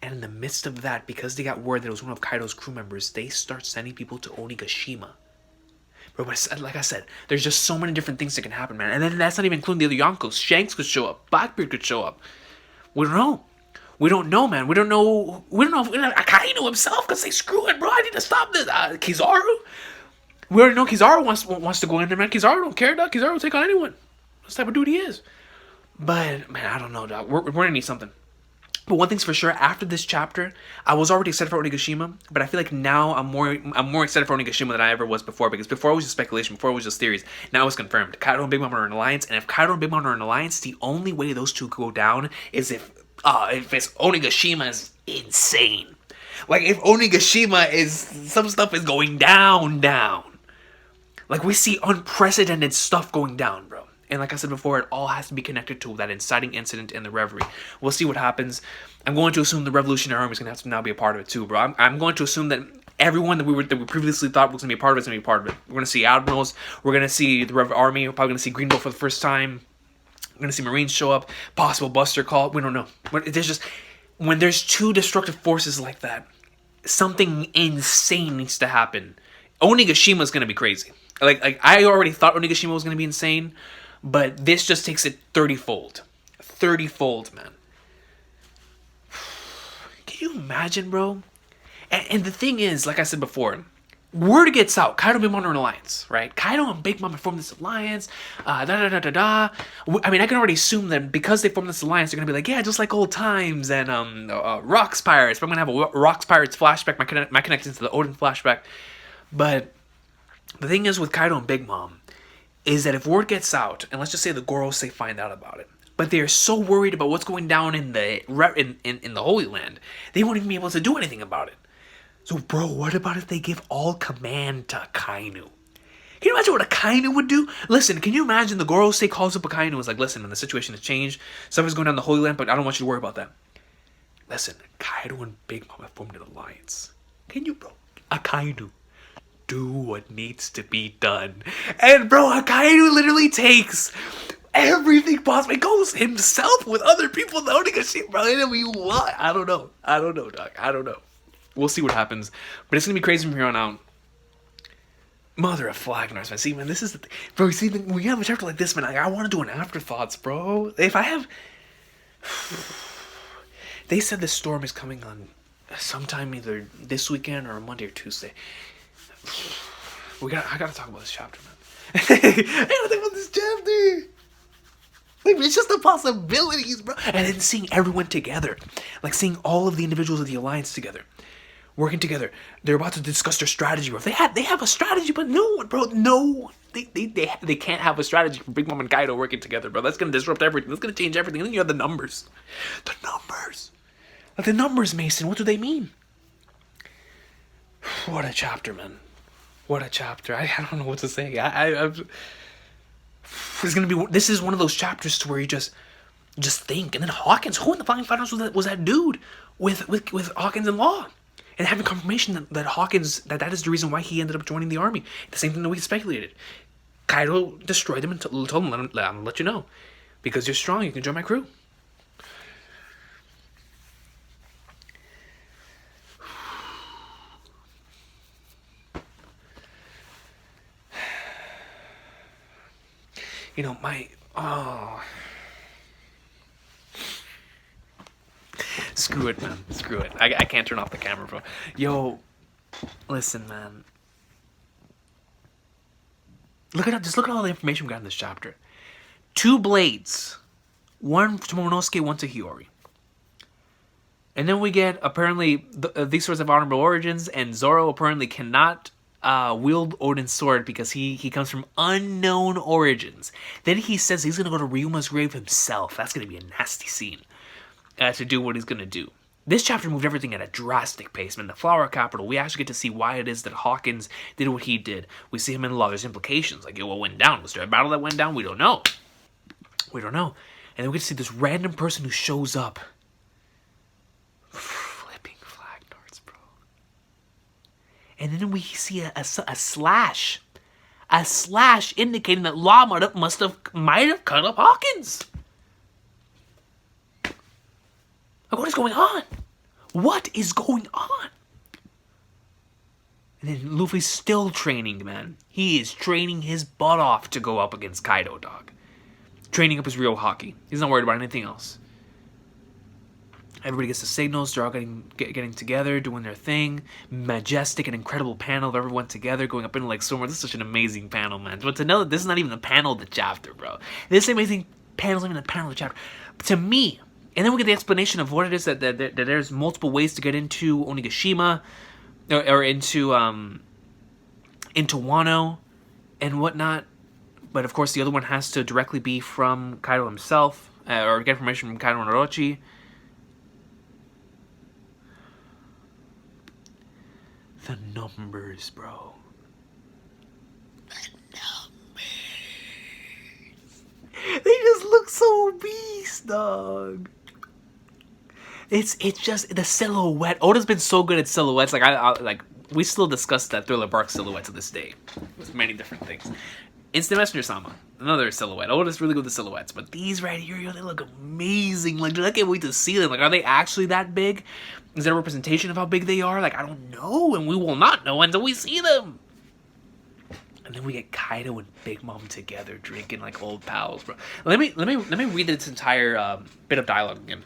And in the midst of that, because they got word that it was one of Kaido's crew members, they start sending people to Onigashima. But like I said, there's just so many different things that can happen, man. And then that's not even including the other Yonkos. Shanks could show up. Blackbeard could show up. We don't know. We don't know, man. We don't know if Akainu himself could say, screw it, bro. I need to stop this. Kizaru? We already know Kizaru wants to go in there, man. Kizaru don't care, dog. Kizaru will take on anyone. That's the type of dude he is. But, man, I don't know, dog. We're going to need something. But one thing's for sure, after this chapter, I was already excited for Onigashima, but I feel like now I'm more excited for Onigashima than I ever was before, because before it was just speculation, before it was just theories. Now it's confirmed. Kaido and Big Mom are in an alliance, and if Kaido and Big Mom are in an alliance, the only way those two go down is if it's Onigashima is insane. Like, if Onigashima is, some stuff is going down. Like, we see unprecedented stuff going down, bro. And like I said before, it all has to be connected to that inciting incident in the Reverie. We'll see what happens. I'm going to assume the Revolutionary Army is going to have to now be a part of it too, bro. I'm going to assume that everyone that we previously thought was going to be a part of it is going to be a part of it. We're going to see Admirals. We're going to see the Army. We're probably going to see Greenbow for the first time. We're going to see Marines show up. Possible Buster call. We don't know. There's just... When there's two destructive forces like that, something insane needs to happen. Onigashima is going to be crazy. Like I already thought Onigashima was going to be insane, but this just takes it 30-fold. 30-fold, man. Can you imagine, bro? And the thing is, like I said before, word gets out. Kaido and Big Mom are an alliance, right? Kaido and Big Mom have formed this alliance. I mean, I can already assume that because they formed this alliance, they're going to be like, yeah, just like old times and Rocks Pirates. But I'm going to have a Rocks Pirates flashback, my connection to the Odin flashback. But the thing is with Kaido and Big Mom is that if word gets out, and let's just say the Gorosei find out about it, but they're so worried about what's going down in the Holy Land, they won't even be able to do anything about it. So, bro, what about if they give all command to Akainu? Can you imagine what Akainu would do? Listen, can you imagine the Gorosei calls up Akainu and is like, listen, man, the situation has changed. Stuff is going down the Holy Land, but I don't want you to worry about that. Listen, Kaido and Big Mom have formed an alliance. Can you, bro? Akainu, do what needs to be done. And, bro, Akainu literally takes everything possible. He goes himself with other people in the Onigashima, bro. And we what? I don't know, dog. I don't know. We'll see what happens, but it's gonna be crazy from here on out. Mother of Flagnars, man. See, man, this is the thing. Bro, see, when you have a chapter like this, man, I want to do an afterthoughts, bro. If I have... They said the storm is coming on sometime either this weekend or Monday or Tuesday. I gotta talk about this chapter, man. I gotta talk about this chapter. Like, it's just the possibilities, bro. And then seeing everyone together. Like, seeing all of the individuals of the Alliance together. Working together. They're about to discuss their strategy, bro. They have a strategy, but no, bro. No. They can't have a strategy for Big Mom and Kaido working together, bro. That's gonna disrupt everything. That's gonna change everything. And then you have the numbers. The numbers. Like, the numbers, Mason. What do they mean? What a chapter, man. What a chapter. I don't know what to say. This is one of those chapters to where you just think. And then Hawkins, who in the Flying Finals was that dude with Hawkins and Law? And having confirmation that Hawkins, that is the reason why he ended up joining the army. The same thing that we speculated. Kaido destroyed them and told him, I'm gonna let you know. Because you're strong, you can join my crew. You know, Screw it, man. Screw it. I can't turn off the camera, bro. Yo, listen, man. Just look at all the information we got in this chapter. 2 blades. One to Momonosuke, one to Hiyori. And then we get, apparently, these swords have honorable origins, and Zoro apparently cannot wield Odin's sword because he comes from unknown origins. Then he says he's going to go to Ryuma's grave himself. That's going to be a nasty scene to do what he's going to do. This chapter moved everything at a drastic pace, man. The Flower Capital, we actually get to see why it is that Hawkins did what he did. We see him in law. There's implications. Like, what went down? Was there a battle that went down? We don't know. We don't know. And then we get to see this random person who shows up. Flipping flag darts, bro. And then we see a slash. A slash indicating that Law might have cut up Hawkins. Like, what is going on? What is going on? And then Luffy's still training, man. He is training his butt off to go up against Kaido, dog. Training up his real hockey. He's not worried about anything else. Everybody gets the signals. They're all getting together, doing their thing. Majestic and incredible panel of everyone together going up into like somewhere. This is such an amazing panel, man. But to know that this is not even the panel of the chapter, bro. This amazing panel is not even the panel of the chapter. To me, and then we get the explanation of what it is that there's multiple ways to get into Onigashima, or into Wano, and whatnot. But of course, the other one has to directly be from Kaido himself, or get information from Kaido and Orochi. The numbers, bro. The numbers. They just look so beast, dog. It's just the silhouette. Oda's been so good at silhouettes. Like we still discuss that Thriller Bark silhouette to this day. There's many different things. Instant Messenger Sama, another silhouette. Oda's really good with the silhouettes, but these right here, they look amazing. Like, dude, I can't wait to see them. Like, are they actually that big? Is there a representation of how big they are? Like, I don't know, and we will not know until we see them. And then we get Kaido and Big Mom together drinking like old pals, bro. Let me read this entire bit of dialogue again.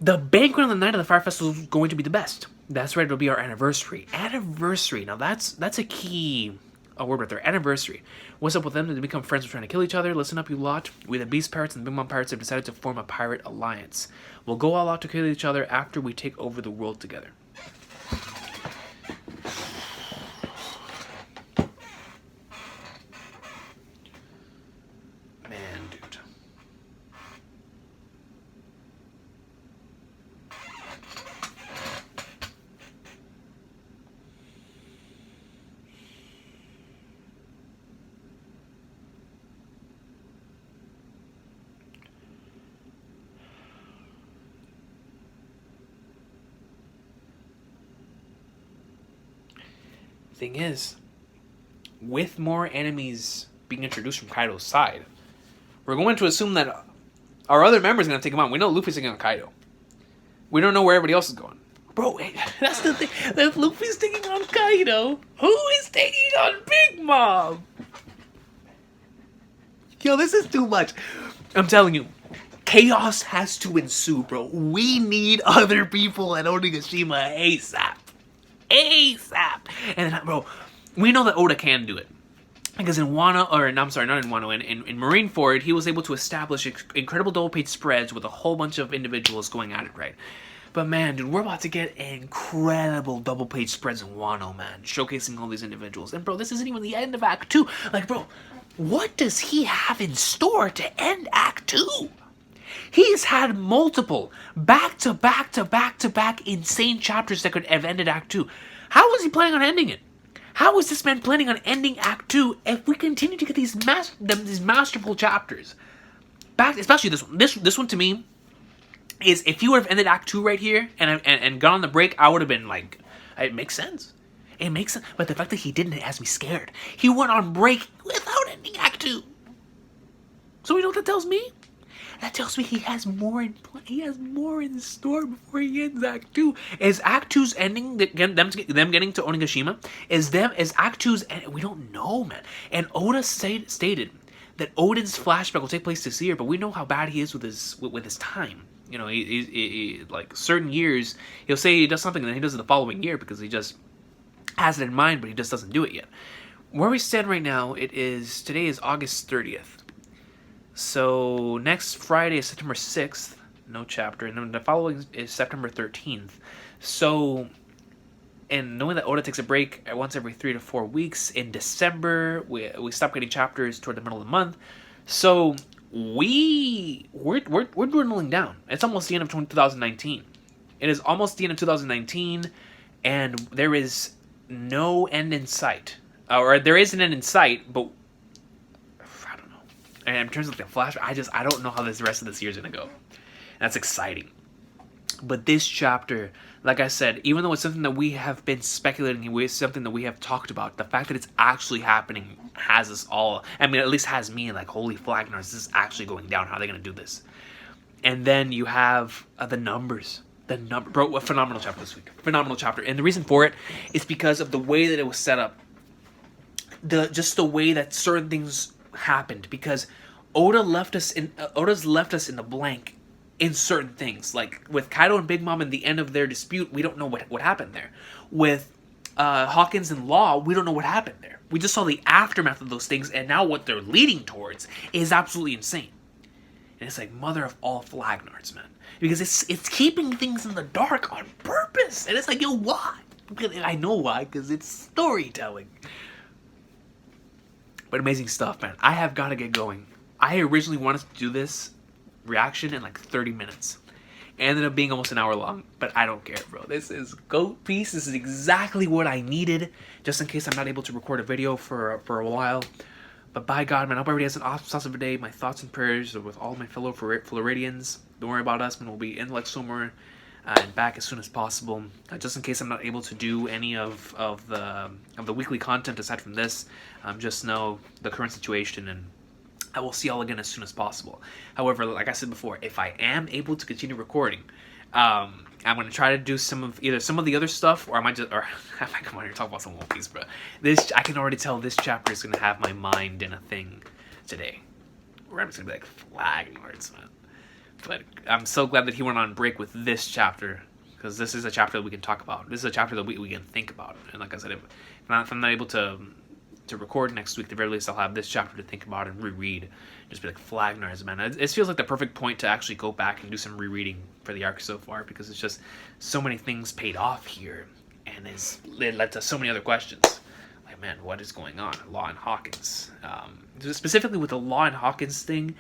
The banquet on the night of the Fire Festival is going to be the best. That's right, it'll be our anniversary. Anniversary. Now that's a key word right there. Anniversary. What's up with them? Did they become friends? We're trying to kill each other. Listen up, you lot. We the Beast Pirates and the Big Mom Pirates have decided to form a pirate alliance. We'll go all out to kill each other after we take over the world together. Man, dude. Thing is, with more enemies being introduced from Kaido's side, we're going to assume that our other members are going to take him on. We know Luffy's taking on Kaido. We don't know where everybody else is going. Bro, that's the thing. If Luffy's taking on Kaido, who is taking on Big Mom? Yo, this is too much. I'm telling you, chaos has to ensue, bro. We need other people at Onigashima ASAP. ASAP. And then, bro, we know that Oda can do it. Because in Wano, or no, I'm sorry, not in Wano, in Marineford, he was able to establish incredible double-page spreads with a whole bunch of individuals going at it, right? But man, dude, we're about to get incredible double-page spreads in Wano, man. Showcasing all these individuals. And bro, this isn't even the end of Act 2. Like, bro, what does he have in store to end Act 2? He's had multiple back-to-back insane chapters that could have ended Act 2. How was he planning on ending it? How is this man planning on ending Act 2 if we continue to get these masterful chapters? Especially this one. This one to me is, if he would have ended Act 2 right here and gone on the break, I would have been like, it makes sense. It makes sense. But the fact that he didn't has me scared. He went on break without ending Act 2. So you know what that tells me? That tells me he has more in play. He has more in store before he ends Act 2. Is Act 2's ending, them getting to Onigashima? Is Act 2's ending? We don't know, man. And Oda stated that Odin's flashback will take place this year, but we know how bad he is with his time. You know, he like certain years, he'll say he does something and then he does it the following year because he just has it in mind, but he just doesn't do it yet. Where we stand right now, today is August 30th. So next Friday is September 6th, no chapter, and then the following is September 13th. So, and knowing that Oda takes a break once every 3 to 4 weeks, in December we stop getting chapters toward the middle of the month. So we're dwindling down. It's almost the end of 2019. It is almost the end of 2019, and there is no end in sight. Or there is an end in sight, but I don't know. And in terms of the flashback, I don't know how the rest of this year is going to go. That's exciting. But this chapter, like I said, even though it's something that we have been speculating, it's something that we have talked about, the fact that it's actually happening has us all, I mean, at least has me like, holy flag, this is actually going down. How are they going to do this? And then you have the numbers. Bro, a phenomenal chapter this week. Phenomenal chapter. And the reason for it is because of the way that it was set up. Just the way that certain things happened. Because Oda's left us in the blank in certain things. Like with Kaido and Big Mom and the end of their dispute, we don't know what happened there. With Hawkins and Law, we don't know what happened there. We just saw the aftermath of those things, and now what they're leading towards is absolutely insane. And it's like, mother of all flagnards, man. Because it's keeping things in the dark on purpose. And it's like, yo, why? I know why, because it's storytelling. But amazing stuff, man. I have got to get going. I originally wanted to do this reaction in like 30 minutes. It ended up being almost an hour long, but I don't care, bro. This is GOAT piece. This is exactly what I needed, just in case I'm not able to record a video for a while. But by God, man, I hope everybody has an awesome day. My thoughts and prayers are with all my fellow Floridians. Don't worry about us, man. We'll be in Lexomor and back as soon as possible. Just in case I'm not able to do any of the weekly content aside from this, just know the current situation, and I will see y'all again as soon as possible. However, like I said before, if I am able to continue recording, I'm going to try to do some of the other stuff, or I might come on here and talk about some One Piece, bro. I can already tell this chapter is going to have my mind in a thing today. We're just going to be like flag words, man. But I'm so glad that he went on break with this chapter, because this is a chapter that we can talk about. This is a chapter that we can think about. And like I said, if I'm not able to record next week, at the very least I'll have this chapter to think about and reread. Just be like, flagnards, man. It feels like the perfect point to actually go back and do some rereading for the arc so far, because it's just so many things paid off here, and it led to so many other questions. Like, man, what is going on? Law and Hawkins. Specifically with the Law and Hawkins thing,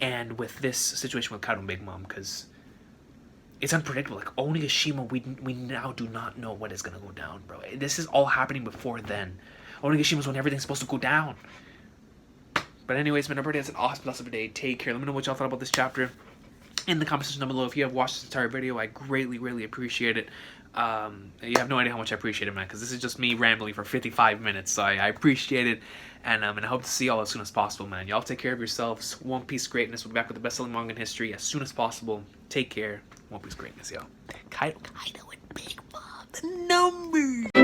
and with this situation with Kaido and Big Mom, because it's unpredictable. Like, Onigashima, we now do not know what is going to go down, bro. This is all happening before then. Onigashima when everything's supposed to go down. But anyways, man, everybody has an awesome day. Take care. Let me know what y'all thought about this chapter in the comment section down below. If you have watched this entire video, I greatly appreciate it. You have no idea how much I appreciate it, man, because this is just me rambling for 55 minutes, so I appreciate it, and I hope to see y'all as soon as possible, man. Y'all take care of yourselves. One Piece greatness. We'll be back with the best-selling manga in history as soon as possible. Take care. One Piece greatness, y'all. Kaido and Big Mom, the numbers.